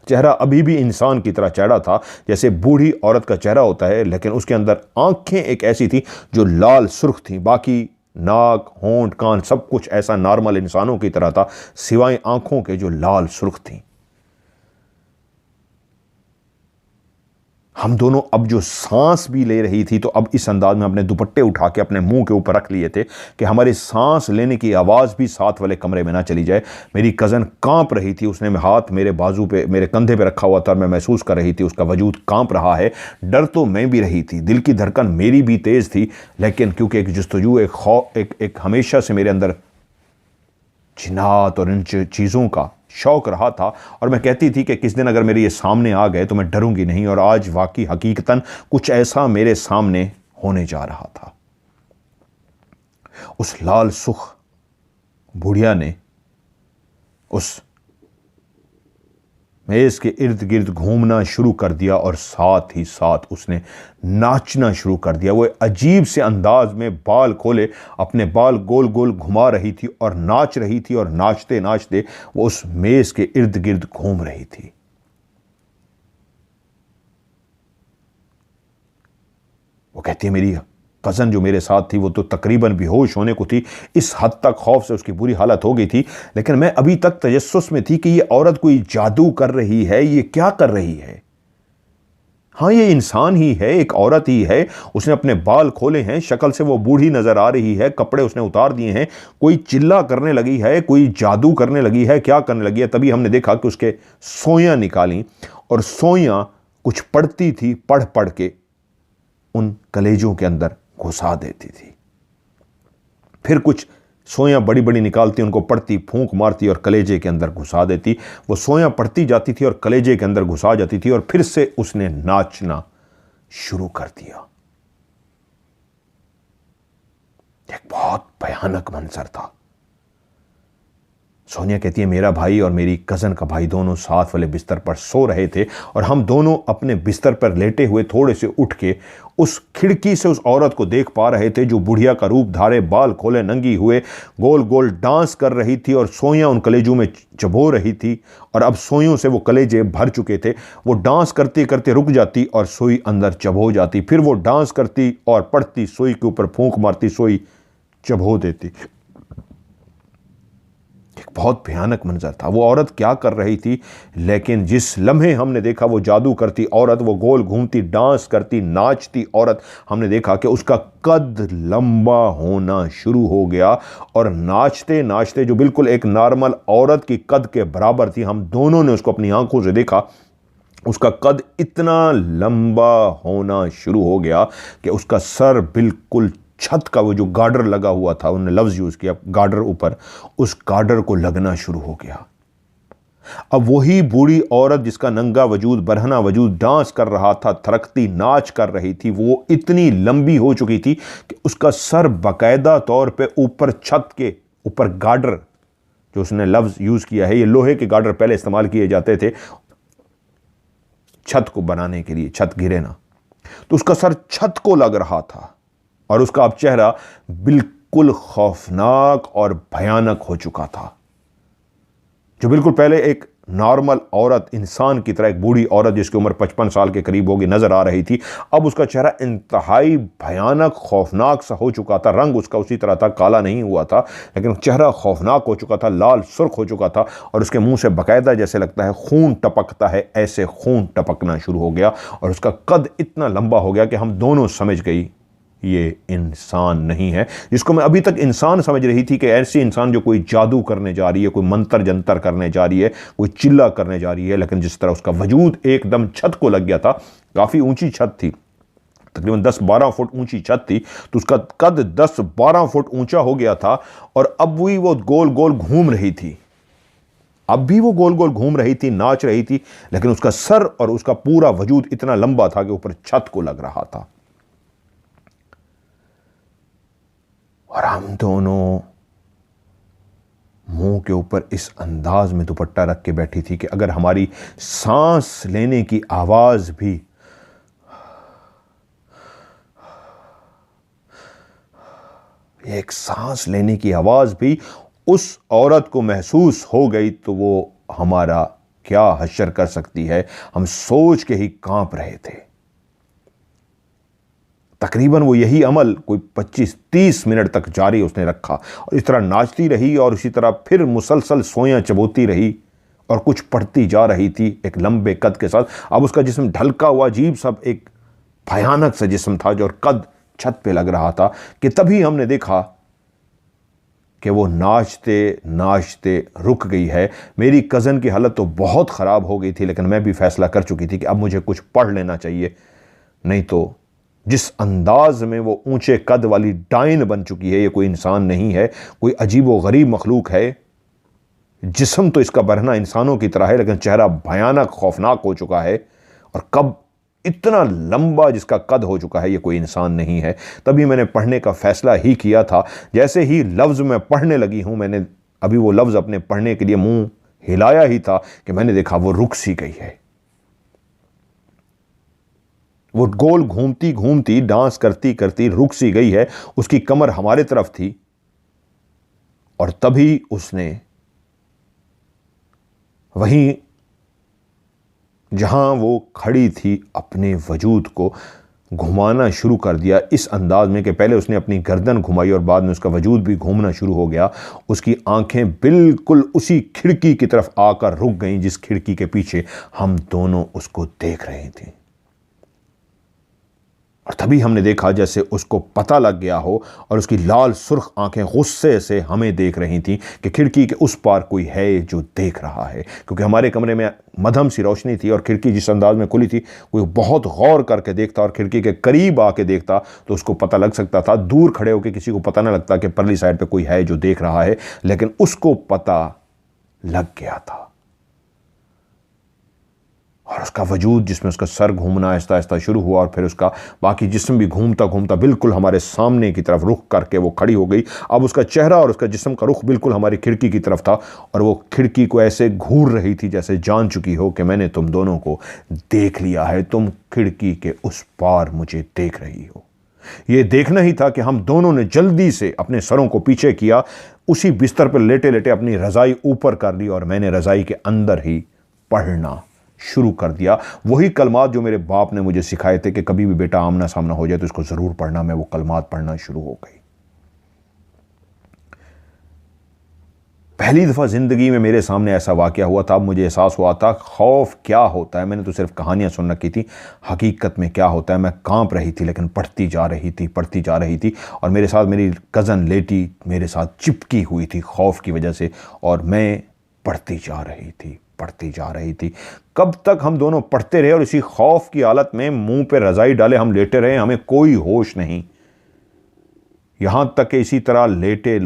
[SPEAKER 1] चेहरा अभी भी इंसान की तरह चेहरा था जैसे बूढ़ी औरत का चेहरा होता है, लेकिन उसके अंदर आंखें एक ऐसी थी जो लाल सुर्ख थी। बाकी नाक, होंठ, कान सब कुछ ऐसा नॉर्मल इंसानों की तरह था, सिवाय आंखों के जो लाल सुर्ख थी। हम दोनों अब जो सांस भी ले रही थी, तो अब इस अंदाज में अपने दुपट्टे उठा के अपने मुंह के ऊपर रख लिए थे कि हमारे सांस लेने की आवाज़ भी साथ वाले कमरे में ना चली जाए। मेरी कज़न कांप रही थी, उसने हाथ मेरे बाजू पे, मेरे कंधे पे रखा हुआ था, और मैं महसूस कर रही थी उसका वजूद कांप रहा है। डर तो मैं भी रही थी, दिल की धड़कन मेरी भी तेज़ थी, लेकिन क्योंकि एक जस्तजू, एक हमेशा से मेरे अंदर जिन्नात और इन चीज़ों का शौक रहा था, और मैं कहती थी कि किस दिन अगर मेरे ये सामने आ गए तो मैं डरूंगी नहीं। और आज वाकई हकीकतन कुछ ऐसा मेरे सामने होने जा रहा था। उस लाल सुख बुढ़िया ने उस मेज के इर्द गिर्द घूमना शुरू कर दिया, और साथ ही साथ उसने नाचना शुरू कर दिया। वो अजीब से अंदाज में बाल खोले अपने बाल गोल गोल घुमा रही थी और नाच रही थी, और नाचते नाचते वो उस मेज के इर्द गिर्द घूम रही थी। वो कहती है मेरी कज़न जो मेरे साथ थी वो तो तकरीबन बेहोश होने को थी, इस हद तक खौफ से उसकी बुरी हालत हो गई थी। लेकिन मैं अभी तक तजस्सुस में थी कि ये औरत कोई जादू कर रही है, ये क्या कर रही है। हाँ, ये इंसान ही है, एक औरत ही है। उसने अपने बाल खोले हैं, शक्ल से वो बूढ़ी नजर आ रही है, कपड़े उसने उतार दिए हैं। कोई चिल्ला करने लगी है, कोई जादू करने लगी है, क्या करने लगी है। तभी हमने देखा कि उसके सोयां निकाली, और सोयां कुछ पढ़ती थी, पढ़ पढ़ के उन कलेजों के अंदर घुसा देती थी। फिर कुछ सोयां बड़ी बड़ी निकालती, उनको पढ़ती, फूंक मारती और कलेजे के अंदर घुसा देती। वो सोयां पढ़ती जाती थी और कलेजे के अंदर घुसा जाती थी और फिर से उसने नाचना शुरू कर दिया। एक बहुत भयानक मंजर था। सोनिया कहती है मेरा भाई और मेरी कज़न का भाई दोनों साथ वाले बिस्तर पर सो रहे थे और हम दोनों अपने बिस्तर पर लेटे हुए थोड़े से उठ के उस खिड़की से उस औरत को देख पा रहे थे जो बुढ़िया का रूप धारे, बाल खोले, नंगी हुए गोल गोल डांस कर रही थी और सोइयां उन कलेजों में चबो रही थी। और अब सोइयों से वो कलेजे भर चुके थे। वो डांस करते करते रुक जाती और सोई अंदर चबो जाती। फिर वो डांस करती और पढ़ती, सोई के ऊपर फूंक मारती, सोई चबो देती। बहुत भयानक मंजर था। वो औरत क्या कर रही थी, लेकिन जिस लम्हे हमने देखा वो जादू करती औरत, वो गोल घूमती, डांस करती, नाचती औरत, हमने देखा कि उसका कद लंबा होना शुरू हो गया और नाचते नाचते जो बिल्कुल एक नॉर्मल औरत की कद के बराबर थी, हम दोनों ने उसको अपनी आंखों से देखा, उसका कद इतना लंबा होना शुरू हो गया कि उसका सर बिल्कुल छत का वो जो गार्डर लगा हुआ था, उन्होंने लफ्ज़ यूज़ किया गार्डर ऊपर, उस गार्डर को लगना शुरू हो गया। अब वही बूढ़ी औरत जिसका नंगा वजूद, बरहना वजूद डांस कर रहा था, थरकती नाच कर रही थी, वो इतनी लंबी हो चुकी थी कि उसका सर बाकायदा तौर पे ऊपर छत के ऊपर गार्डर, जो उसने लफ्ज़ यूज़ किया है, ये लोहे के गार्डर पहले इस्तेमाल किए जाते थे छत को बनाने के लिए, छत गिरे ना, तो उसका सर छत को लग रहा था और उसका अब चेहरा बिल्कुल खौफनाक और भयानक हो चुका था। जो बिल्कुल पहले एक नॉर्मल औरत, इंसान की तरह, एक बूढ़ी औरत जिसकी उम्र 55 साल के करीब होगी नजर आ रही थी, अब उसका चेहरा इंतहाई भयानक खौफनाक सा हो चुका था। रंग उसका उसी तरह था, काला नहीं हुआ था, लेकिन चेहरा खौफनाक हो चुका था, लाल सुर्ख हो चुका था और उसके मुंह से बाकायदा जैसे लगता है खून टपकता है, ऐसे खून टपकना शुरू हो गया और उसका कद इतना लंबा हो गया कि हम दोनों समझ गई ये इंसान नहीं है, जिसको मैं अभी तक इंसान समझ रही थी कि ऐसी इंसान जो कोई जादू करने जा रही है, कोई मंत्र जंतर करने जा रही है, कोई चिल्ला करने जा रही है। लेकिन जिस तरह उसका वजूद एकदम छत को लग गया था, काफ़ी ऊंची छत थी, तकरीबन 10-12 फुट ऊंची छत थी, तो उसका कद 10-12 फुट ऊंचा हो गया था और अब भी वो गोल गोल घूम रही थी, अब भी वो गोल गोल घूम रही थी, नाच रही थी, लेकिन उसका सर और उसका पूरा वजूद इतना लंबा था कि ऊपर छत को लग रहा था। और हम दोनों मुंह के ऊपर इस अंदाज में दुपट्टा रख के बैठी थी कि अगर हमारी सांस लेने की आवाज भी एक सांस लेने की आवाज भी उस औरत को महसूस हो गई तो वो हमारा क्या हश्र कर सकती है, हम सोच के ही कांप रहे थे। तकरीबन वो यही अमल कोई 25-30 मिनट तक जारी उसने रखा और इस तरह नाचती रही और इसी तरह फिर मुसलसल सोयां चबोती रही और कुछ पढ़ती जा रही थी एक लंबे कद के साथ। अब उसका जिस्म ढलका हुआ अजीब सब एक भयानक सा जिस्म था जो और कद छत पे लग रहा था कि तभी हमने देखा कि वो नाचते नाचते रुक गई है। मेरी कज़न की हालत तो बहुत ख़राब हो गई थी, लेकिन मैं भी फैसला कर चुकी थी कि अब मुझे कुछ पढ़ लेना चाहिए, नहीं तो जिस अंदाज में वो ऊंचे कद वाली डाइन बन चुकी है, ये कोई इंसान नहीं है, कोई अजीब व गरीब मखलूक है। जिस्म तो इसका बरहना इंसानों की तरह है, लेकिन चेहरा भयानक खौफनाक हो चुका है और कब इतना लंबा जिसका कद हो चुका है, ये कोई इंसान नहीं है। तभी मैंने पढ़ने का फैसला ही किया था। जैसे ही लफ्ज़ मैं पढ़ने लगी हूँ, मैंने अभी वो लफ्ज़ अपने पढ़ने के लिए मुंह हिलाया ही था कि मैंने देखा वो रुक सी गई है। वो गोल घूमती घूमती, डांस करती करती रुक सी गई है। उसकी कमर हमारे तरफ थी और तभी उसने वहीं जहां वो खड़ी थी अपने वजूद को घुमाना शुरू कर दिया इस अंदाज में कि पहले उसने अपनी गर्दन घुमाई और बाद में उसका वजूद भी घूमना शुरू हो गया। उसकी आंखें बिल्कुल उसी खिड़की की तरफ आकर रुक गईं जिस खिड़की के पीछे हम दोनों उसको देख रहे थे। और तभी तभी हमने देखा जैसे उसको पता लग गया हो और उसकी लाल सुर्ख आंखें गुस्से से हमें देख रही थीं कि खिड़की के उस पार कोई है जो देख रहा है, क्योंकि हमारे कमरे में मध्यम सी रोशनी थी और खिड़की जिस अंदाज में खुली थी, कोई बहुत गौर करके देखता और खिड़की के करीब आके देखता तो उसको पता लग सकता था। दूर खड़े होकर किसी को पता ना लगता कि परली साइड पे कोई है जो देख रहा है, लेकिन उसको पता लग गया था। और उसका वजूद, जिसमें उसका सर घूमना आहिस्ता आहिस्ता शुरू हुआ और फिर उसका बाकी जिस्म भी घूमता घूमता बिल्कुल हमारे सामने की तरफ रुख करके वो खड़ी हो गई। अब उसका चेहरा और उसका जिस्म का रुख बिल्कुल हमारी खिड़की की तरफ था और वो खिड़की को ऐसे घूर रही थी जैसे जान चुकी हो कि मैंने तुम दोनों को देख लिया है, तुम खिड़की के उस पार मुझे देख रही हो। ये देखना ही था कि हम दोनों ने जल्दी से अपने सरों को पीछे किया, उसी बिस्तर पर लेटे लेटे अपनी रज़ाई ऊपर कर ली और मैंने रज़ाई के अंदर ही पढ़ना शुरू कर दिया। वही कलमात जो मेरे बाप ने मुझे सिखाए थे कि कभी भी बेटा आमना सामना हो जाए तो इसको ज़रूर पढ़ना। मैं वो कलमात पढ़ना शुरू हो गई। पहली दफ़ा ज़िंदगी में मेरे सामने ऐसा वाक़या हुआ था। अब मुझे एहसास हुआ था खौफ क्या होता है। मैंने तो सिर्फ कहानियाँ सुन रखी थी, हकीकत में क्या होता है मैं कांप रही थी, लेकिन पढ़ती जा रही थी और मेरे साथ मेरी कज़न लेटी मेरे साथ चिपकी हुई थी खौफ की वजह से, और मैं पढ़ती जा रही थी। कब तक हम दोनों पढ़ते रहे और इसी खौफ की हालत में मुंह पे रज़ाई डाले हम लेटे रहे, हमें कोई होश नहीं। यहां तक कि इसी तरह लेटे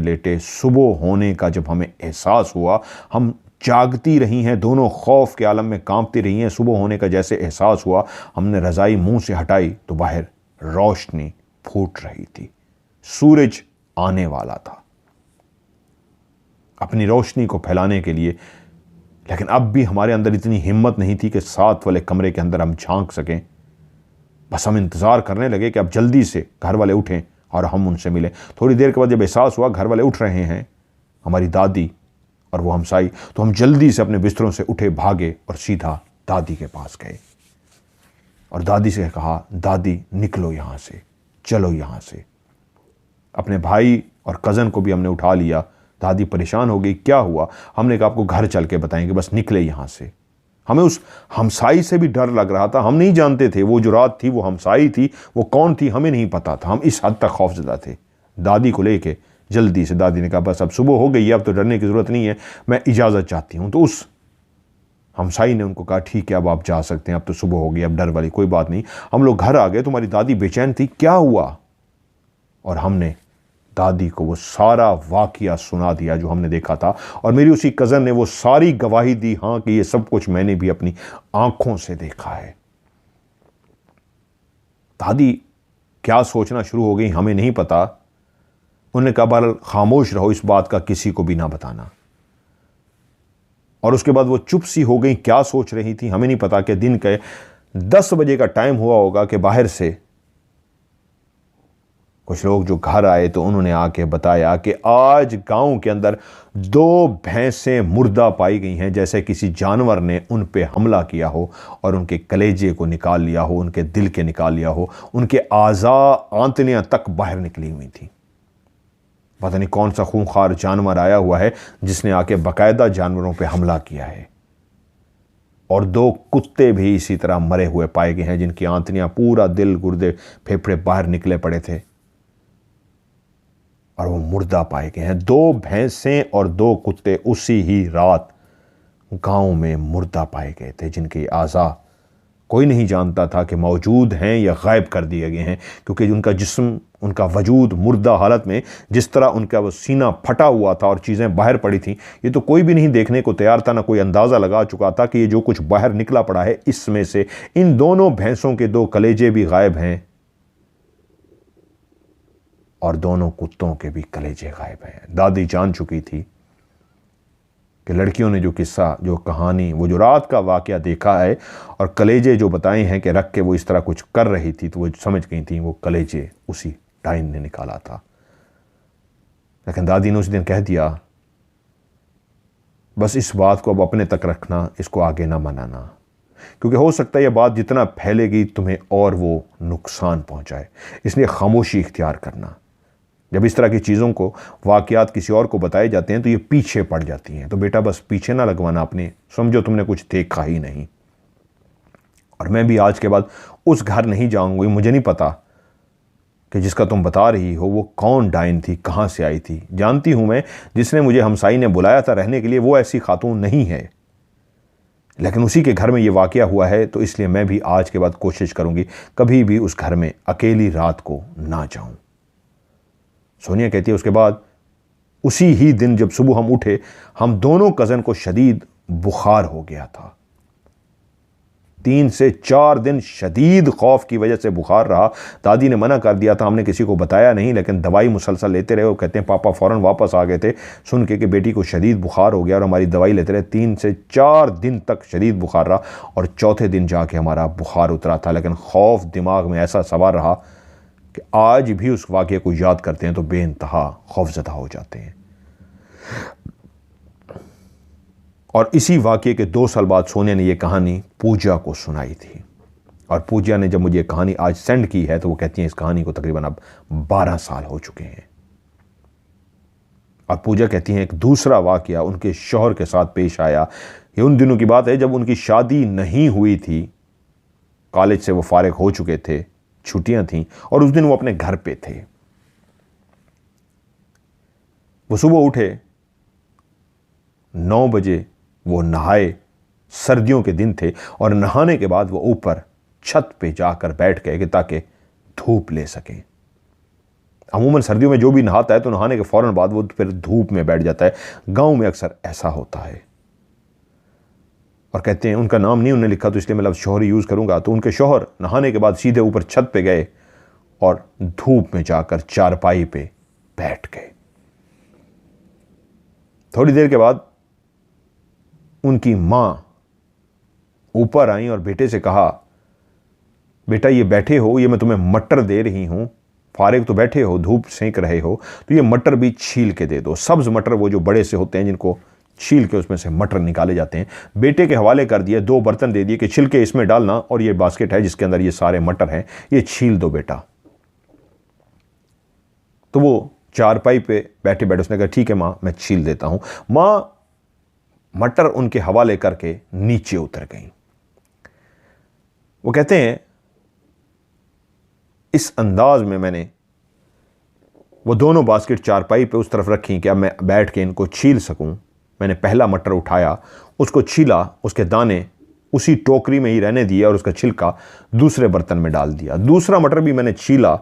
[SPEAKER 1] लेटे सुबह होने का जब हमें एहसास हुआ, हम जागती रही हैं दोनों, खौफ के आलम में कांपती रही हैं। सुबह होने का जैसे एहसास हुआ, हमने रज़ाई मुंह से हटाई तो बाहर रोशनी फूट रही थी, सूरज आने वाला था अपनी रोशनी को फैलाने के लिए। लेकिन अब भी हमारे अंदर इतनी हिम्मत नहीं थी कि साथ वाले कमरे के अंदर हम झांक सकें। बस हम इंतज़ार करने लगे कि अब जल्दी से घर वाले उठें और हम उनसे मिलें। थोड़ी देर के बाद जब एहसास हुआ घर वाले उठ रहे हैं, हमारी दादी और वो हमसाई, तो हम जल्दी से अपने बिस्तरों से उठे, भागे और सीधा दादी के पास गए और दादी से कहा, दादी निकलो यहाँ से, चलो यहाँ से। अपने भाई और कज़न को भी हमने उठा लिया। दादी परेशान हो गई, क्या हुआ? हमने कहा आपको घर चल के बताएंगे, बस निकले यहाँ से। हमें उस हमसाई से भी डर लग रहा था। हम नहीं जानते थे वो जो रात थी वो हमसाई थी, वो कौन थी हमें नहीं पता था। हम इस हद तक खौफजदा थे। दादी को लेके जल्दी से दादी ने कहा बस अब सुबह हो गई है, अब तो डरने की ज़रूरत नहीं है, मैं इजाज़त चाहती हूँ। तो उस हमसाई ने उनको कहा ठीक है अब आप जा सकते हैं, अब तो सुबह हो गई, अब डर वाली कोई बात नहीं। हम लोग घर आ गए। तुम्हारी दादी बेचैन थी, क्या हुआ? और हमने दादी को वो सारा वाकया सुना दिया जो हमने देखा था, और मेरी उसी कज़न ने वो सारी गवाही दी, हाँ कि ये सब कुछ मैंने भी अपनी आंखों से देखा है। दादी क्या सोचना शुरू हो गई हमें नहीं पता। उन्होंने कहा बहरहाल खामोश रहो, इस बात का किसी को भी ना बताना। और उसके बाद वो चुप सी हो गई। क्या सोच रही थी हमें नहीं पता। कि दिन के 10 बजे का टाइम हुआ होगा कि बाहर से कुछ लोग जो घर आए तो उन्होंने आके बताया कि आज गांव के अंदर 2 भैंसें मुर्दा पाई गई हैं, जैसे किसी जानवर ने उन पे हमला किया हो और उनके कलेजे को निकाल लिया हो, उनके दिल के निकाल लिया हो, उनके आज़ा आंतलियां तक बाहर निकली हुई थी। पता नहीं कौन सा खूंखार जानवर आया हुआ है जिसने आके बाकायदा जानवरों पे हमला किया है। और 2 कुत्ते भी इसी तरह मरे हुए पाए गए हैं, जिनकी आंतलियां, पूरा दिल, गुर्दे, फेफड़े बाहर निकले पड़े थे और वो मुर्दा पाए गए हैं। 2 भैंसें और 2 कुत्ते उसी ही रात गांव में मुर्दा पाए गए थे, जिनके आज़ा कोई नहीं जानता था कि मौजूद हैं या गायब कर दिए गए हैं, क्योंकि उनका जिस्म, उनका वजूद मुर्दा हालत में, जिस तरह उनका वो सीना फटा हुआ था और चीज़ें बाहर पड़ी थी, ये तो कोई भी नहीं देखने को तैयार था। ना कोई अंदाज़ा लगा चुका था कि ये जो कुछ बाहर निकला पड़ा है, इसमें से इन दोनों भैंसों के 2 कलेजे भी गायब हैं और दोनों कुत्तों के भी कलेजे गायब हैं। दादी जान चुकी थी कि लड़कियों ने जो किस्सा, जो कहानी, वो जो रात का वाकया देखा है और कलेजे जो बताए हैं कि रख के वो इस तरह कुछ कर रही थी, तो वो समझ गई थी वो कलेजे उसी डाइन ने निकाला था। लेकिन दादी ने उस दिन कह दिया बस इस बात को अब अपने तक रखना, इसको आगे ना मनाना, क्योंकि हो सकता है ये बात जितना फैलेगी तुम्हें और वो नुकसान पहुंचाए, इसलिए खामोशी इख्तियार करना। जब इस तरह की चीज़ों को, वाक़यात किसी और को बताए जाते हैं तो ये पीछे पड़ जाती हैं। तो बेटा बस पीछे ना लगवाना अपने, समझो तुमने कुछ देखा ही नहीं। और मैं भी आज के बाद उस घर नहीं जाऊंगी, मुझे नहीं पता कि जिसका तुम बता रही हो वो कौन डाइन थी, कहाँ से आई थी। जानती हूँ मैं, जिसने मुझे हमसाई ने बुलाया था रहने के लिए वो ऐसी खातून नहीं है, लेकिन उसी के घर में ये वाक़या हुआ है, तो इसलिए मैं भी आज के बाद कोशिश करूँगी कभी भी उस घर में अकेली रात को ना जाऊँ। सोनिया कहती है उसके बाद उसी ही दिन जब सुबह हम उठे, हम दोनों कज़न को शदीद बुखार हो गया था। 3 से 4 दिन शदीद खौफ की वजह से बुखार रहा। दादी ने मना कर दिया था, हमने किसी को बताया नहीं, लेकिन दवाई मुसलसल लेते रहे। वो कहते हैं पापा फ़ौरन वापस आ गए थे सुन के कि बेटी को शदीद बुखार हो गया, और हमारी दवाई लेते रहे। 3 से 4 दिन तक शदीद बुखार रहा, और चौथे दिन जाके हमारा बुखार उतरा था। लेकिन खौफ दिमाग में ऐसा सवार रहा कि आज भी उस वाक़े को याद करते हैं तो बेइंतहा खौफज़दा हो जाते हैं। और इसी वाक़े के 2 साल बाद सोनिया ने यह कहानी पूजा को सुनाई थी, और पूजा ने जब मुझे ये कहानी आज सेंड की है तो वो कहती हैं इस कहानी को तकरीबन अब 12 साल हो चुके हैं। और पूजा कहती हैं एक दूसरा वाक़या उनके शौहर के साथ पेश आया। ये उन दिनों की बात है जब उनकी शादी नहीं हुई थी, कॉलेज से वो फारिग हो चुके थे, छुट्टियां थीं, और उस दिन वो अपने घर पे थे। वो सुबह उठे 9 बजे, वो नहाए, सर्दियों के दिन थे, और नहाने के बाद वो ऊपर छत पे जाकर बैठ गए कि ताकि धूप ले सकें। अमूमन सर्दियों में जो भी नहाता है तो नहाने के फौरन बाद वो फिर धूप में बैठ जाता है। गांव में अक्सर ऐसा होता है। और कहते हैं, उनका नाम नहीं उन्होंने लिखा तो इसलिए मैं लफ्ज़ शौहर यूज़ करूंगा, तो उनके शौहर नहाने के बाद सीधे ऊपर छत पे गए और धूप में जाकर चारपाई पे बैठ गए। थोड़ी देर के बाद उनकी मां ऊपर आई और बेटे से कहा, बेटा ये बैठे हो, ये मैं तुम्हें मटर दे रही हूं, फारिग तो बैठे हो, धूप सेंक रहे हो, तो ये मटर भी छील के दे दो। सब्ज मटर, वो जो बड़े से होते हैं जिनको छील के उसमें से मटर निकाले जाते हैं। बेटे के हवाले कर दिए, 2 बर्तन दे दिए कि छिलके इसमें डालना, और ये बास्केट है जिसके अंदर ये सारे मटर हैं, ये छील दो बेटा। तो वो चारपाई पे बैठे बैठे उसने कहा ठीक है मां, मैं छील देता हूं। मां मटर उनके हवाले करके नीचे उतर गई। वो कहते हैं इस अंदाज में मैंने वो दोनों बास्केट चारपाई पे उस तरफ रखी कि अब मैं बैठ के इनको छील सकूं। मैंने पहला मटर उठाया, उसको छीला, उसके दाने उसी टोकरी में ही रहने दिए और उसका छिलका दूसरे बर्तन में डाल दिया। दूसरा मटर भी मैंने छीला,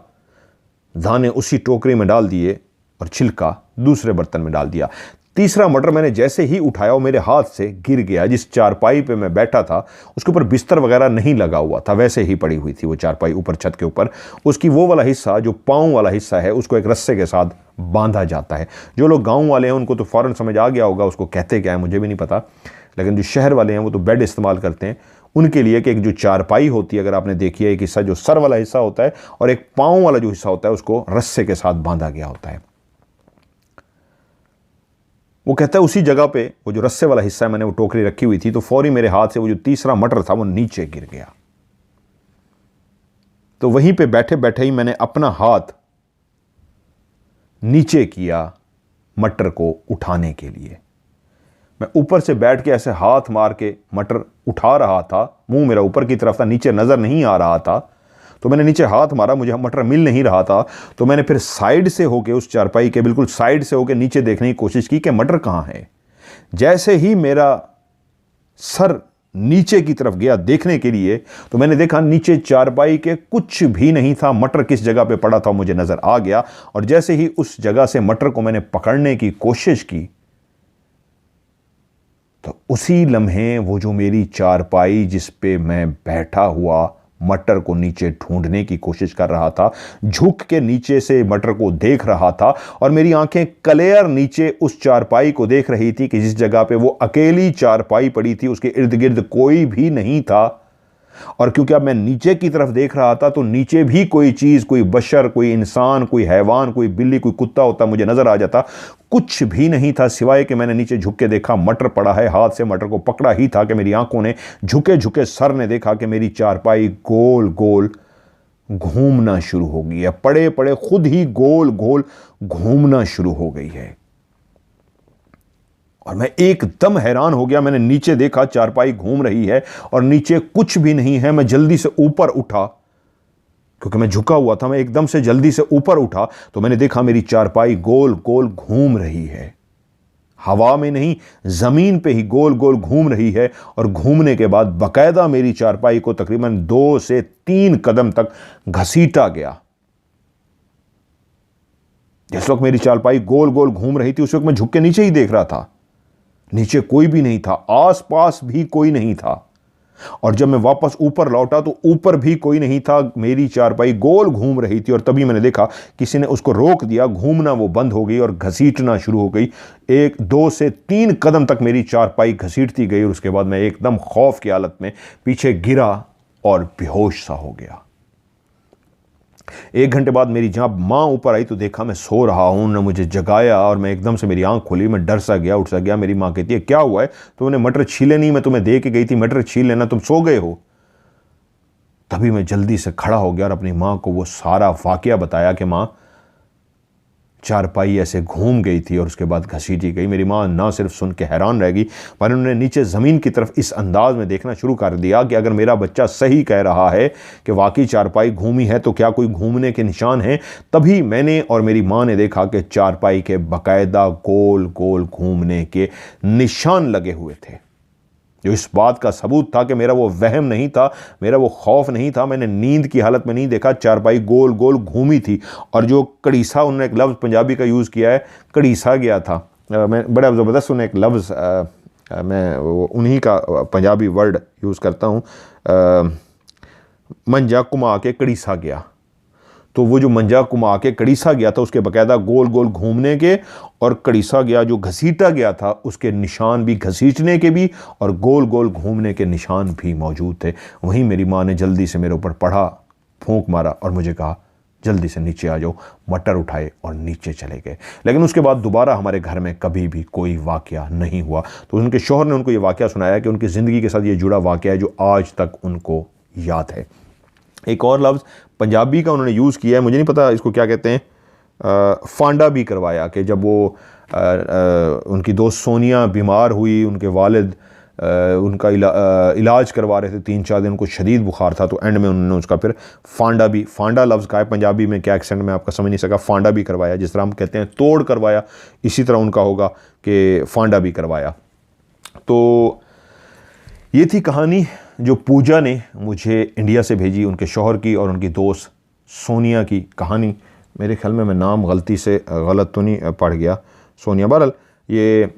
[SPEAKER 1] दाने उसी टोकरी में डाल दिए और छिलका दूसरे बर्तन में डाल दिया। तीसरा मटर मैंने जैसे ही उठाया वो मेरे हाथ से गिर गया। जिस चारपाई पे मैं बैठा था उसके ऊपर बिस्तर वगैरह नहीं लगा हुआ था, वैसे ही पड़ी हुई थी वो चारपाई ऊपर छत के ऊपर। उसकी वो वाला हिस्सा जो पाँव वाला हिस्सा है उसको एक रस्से के साथ बांधा जाता है। जो लोग गाँव वाले हैं उनको तो फ़ौरन समझ आ गया होगा उसको कहते क्या है, मुझे भी नहीं पता, लेकिन जो शहर वाले हैं वो तो बेड इस्तेमाल करते हैं उनके लिए कि एक जो चारपाई होती है, अगर आपने देखी है, एक हिस्सा जो सर वाला हिस्सा होता है और एक पाँव वाला जो हिस्सा होता है उसको रस्से के साथ बांधा गया होता है। वो कहता है उसी जगह पे वो जो रस्से वाला हिस्सा है, मैंने वो टोकरी रखी हुई थी तो फौरी मेरे हाथ से वो जो तीसरा मटर था वो नीचे गिर गया। तो वहीं पे बैठे बैठे ही मैंने अपना हाथ नीचे किया मटर को उठाने के लिए। मैं ऊपर से बैठ के ऐसे हाथ मार के मटर उठा रहा था, मुंह मेरा ऊपर की तरफ था, नीचे नजर नहीं आ रहा था, तो मैंने नीचे हाथ मारा, मुझे मटर मिल नहीं रहा था, तो मैंने फिर साइड से होके उस चारपाई के बिल्कुल साइड से होके नीचे देखने की कोशिश की कि मटर कहाँ है। जैसे ही मेरा सर नीचे की तरफ गया देखने के लिए तो मैंने देखा नीचे चारपाई के कुछ भी नहीं था, मटर किस जगह पे पड़ा था मुझे नजर आ गया। और जैसे ही उस जगह से मटर को मैंने पकड़ने की कोशिश की तो उसी लम्हे वो जो मेरी चारपाई जिस पे मैं बैठा हुआ मटर को नीचे ढूंढने की कोशिश कर रहा था, झुक के नीचे से मटर को देख रहा था और मेरी आंखें क्लियर नीचे उस चारपाई को देख रही थी कि जिस जगह पे वो अकेली चारपाई पड़ी थी उसके इर्द गिर्द कोई भी नहीं था। और क्योंकि अब मैं नीचे की तरफ देख रहा था तो नीचे भी कोई चीज, कोई बशर, कोई इंसान, कोई हैवान, कोई बिल्ली, कोई कुत्ता होता मुझे नजर आ जाता। कुछ भी नहीं था सिवाय कि मैंने नीचे झुक के देखा मटर पड़ा है, हाथ से मटर को पकड़ा ही था कि मेरी आंखों ने झुके झुके सर ने देखा कि मेरी चारपाई गोल गोल घूमना शुरू हो गई है, पड़े पड़े खुद ही गोल गोल घूमना शुरू हो गई है। और मैं एकदम हैरान हो गया। मैंने नीचे देखा, चारपाई घूम रही है और नीचे कुछ भी नहीं है। मैं जल्दी से ऊपर उठा, क्योंकि मैं झुका हुआ था। मैं एकदम से जल्दी से ऊपर उठा तो मैंने देखा मेरी चारपाई गोल गोल घूम रही है। हवा में नहीं, जमीन पे ही गोल गोल घूम रही है। और घूमने के बाद बकायदा मेरी चारपाई को तकरीबन 2 से 3 कदम तक घसीटा गया। जिस वक्त मेरी चारपाई गोल गोल घूम रही थी उस वक्त मैं झुक के नीचे ही देख रहा था। नीचे कोई भी नहीं था, आसपास भी कोई नहीं था। और जब मैं वापस ऊपर लौटा तो ऊपर भी कोई नहीं था। मेरी चारपाई गोल घूम रही थी और तभी मैंने देखा किसी ने उसको रोक दिया। घूमना वो बंद हो गई और घसीटना शुरू हो गई। 1, 2 से 3 कदम तक मेरी चारपाई घसीटती गई और उसके बाद मैं एकदम खौफ की हालत में पीछे गिरा और बेहोश सा हो गया। 1 घंटे बाद मेरी जब माँ ऊपर आई तो देखा मैं सो रहा हूँ। उन्होंने मुझे जगाया और मैं एकदम से मेरी आंख खुली। मैं डर सा गया, उठ सा गया। मेरी माँ कहती है क्या हुआ है? तो उन्हें मटर छीले नहीं, मैं तुम्हें दे के गई थी, मटर छील लेना, तुम सो गए हो। तभी मैं जल्दी से खड़ा हो गया और अपनी माँ को वो सारा वाकया बताया कि माँ, चारपाई ऐसे घूम गई थी और उसके बाद घसीटी गई। मेरी माँ ना सिर्फ सुन के हैरान रह गई, पर उन्होंने नीचे ज़मीन की तरफ इस अंदाज में देखना शुरू कर दिया कि अगर मेरा बच्चा सही कह रहा है कि वाकई चारपाई घूमी है तो क्या कोई घूमने के निशान हैं। तभी मैंने और मेरी माँ ने देखा कि चारपाई के बाकायदा गोल गोल घूमने के निशान लगे हुए थे, जो इस बात का सबूत था कि मेरा वो वहम नहीं था, मेरा वो खौफ नहीं था। मैंने नींद की हालत में नहीं देखा, चारपाई गोल गोल घूमी थी। और जो कड़ीसा, उन्होंने एक लफ्ज़ पंजाबी का यूज़ किया है, कड़ीसा गया था। मैं बड़ा ज़बरदस्त उन्हें एक लफ्ज़, मैं उन्हीं का पंजाबी वर्ड यूज़ करता हूँ, मंजा कुमा के कड़ीसा गया। तो वो जो मंजा कुमा के कड़ीसा गया था उसके बाकायदा गोल गोल घूमने के और कड़ीसा गया जो घसीटा गया था उसके निशान भी, घसीटने के भी और गोल गोल घूमने के निशान भी मौजूद थे। वहीं मेरी माँ ने जल्दी से मेरे ऊपर पढ़ा, फूंक मारा और मुझे कहा जल्दी से नीचे आ जाओ। मटर उठाए और नीचे चले गए। लेकिन उसके बाद दोबारा हमारे घर में कभी भी कोई वाकया नहीं हुआ। तो उनके शौहर ने उनको ये वाकया सुनाया कि उनकी ज़िंदगी के साथ ये जुड़ा वाकया है जो आज तक उनको याद है। एक और लफ्ज़ पंजाबी का उन्होंने यूज़ किया है, मुझे नहीं पता इसको क्या कहते हैं, फांडा भी करवाया कि जब वो उनकी दोस्त सोनिया बीमार हुई, उनके वालिद उनका इलाज करवा रहे थे 3-4 दिन, उनको शदीद बुखार था, तो एंड में उन्होंने उसका फिर फांडा भी, फांडा लफ्ज़ का है पंजाबी में, क्या एक्सेंट में आपका समझ नहीं सका, फांडा भी करवाया। जिस तरह हम कहते हैं तोड़ करवाया, इसी तरह उनका होगा कि फांडा भी करवाया। तो ये थी कहानी जो पूजा ने मुझे इंडिया से भेजी, उनके शौहर की और उनकी दोस्त सोनिया की कहानी। मेरे ख्याल में मैं नाम गलती से गलत तो नहीं पढ़ गया, सोनिया। बहरहाल ये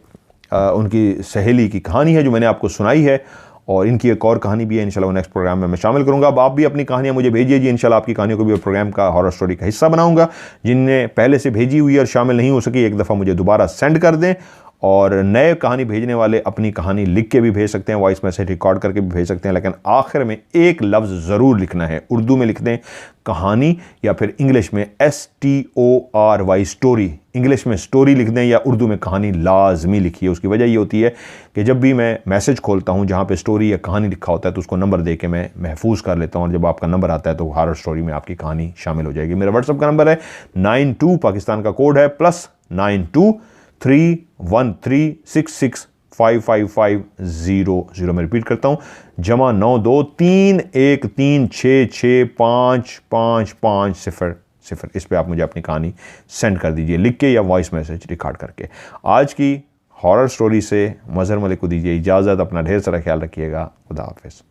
[SPEAKER 1] उनकी सहेली की कहानी है जो मैंने आपको सुनाई है। और इनकी एक और कहानी भी है, इंशाल्लाह नेक्स्ट प्रोग्राम में मैं शामिल करूंगा। अब आप भी अपनी कहानियां मुझे भेजिए जी, इंशाल्लाह आपकी कहानियों को भी प्रोग्राम का हॉरर स्टोरी का हिस्सा बनाऊंगा। जिनने पहले से भेजी हुई और शामिल नहीं हो सकी, एक दफ़ा मुझे दोबारा सेंड कर दें। और नए कहानी भेजने वाले अपनी कहानी लिख के भी भेज सकते हैं, वॉइस मैसेज रिकॉर्ड करके भी भेज सकते हैं, लेकिन आखिर में एक लफ्ज़ ज़रूर लिखना है। उर्दू में लिख दें कहानी, या फिर इंग्लिश में STORY स्टोरी, इंग्लिश में स्टोरी लिख दें, या उर्दू में कहानी लाजमी लिखिए। उसकी वजह ये होती है कि जब भी मैं मैसेज खोलता हूँ जहाँ पे स्टोरी या कहानी लिखा होता है तो उसको नंबर दे के मैं महफूज कर लेता हूँ, और जब आपका नंबर आता है तो हॉरर स्टोरी में आपकी कहानी शामिल हो जाएगी। मेरा व्हाट्सअप का नंबर है 92, पाकिस्तान का कोड है +92-313665550। मैं रिपीट करता हूँ, +92-313665550। इस पे आप मुझे अपनी कहानी सेंड कर दीजिए, लिख के या वॉइस मैसेज रिकॉर्ड करके। आज की हॉरर स्टोरी से मज़हर मलिक को दीजिए इजाज़त। अपना ढेर सारा ख्याल रखिएगा। खुदा हाफिज़।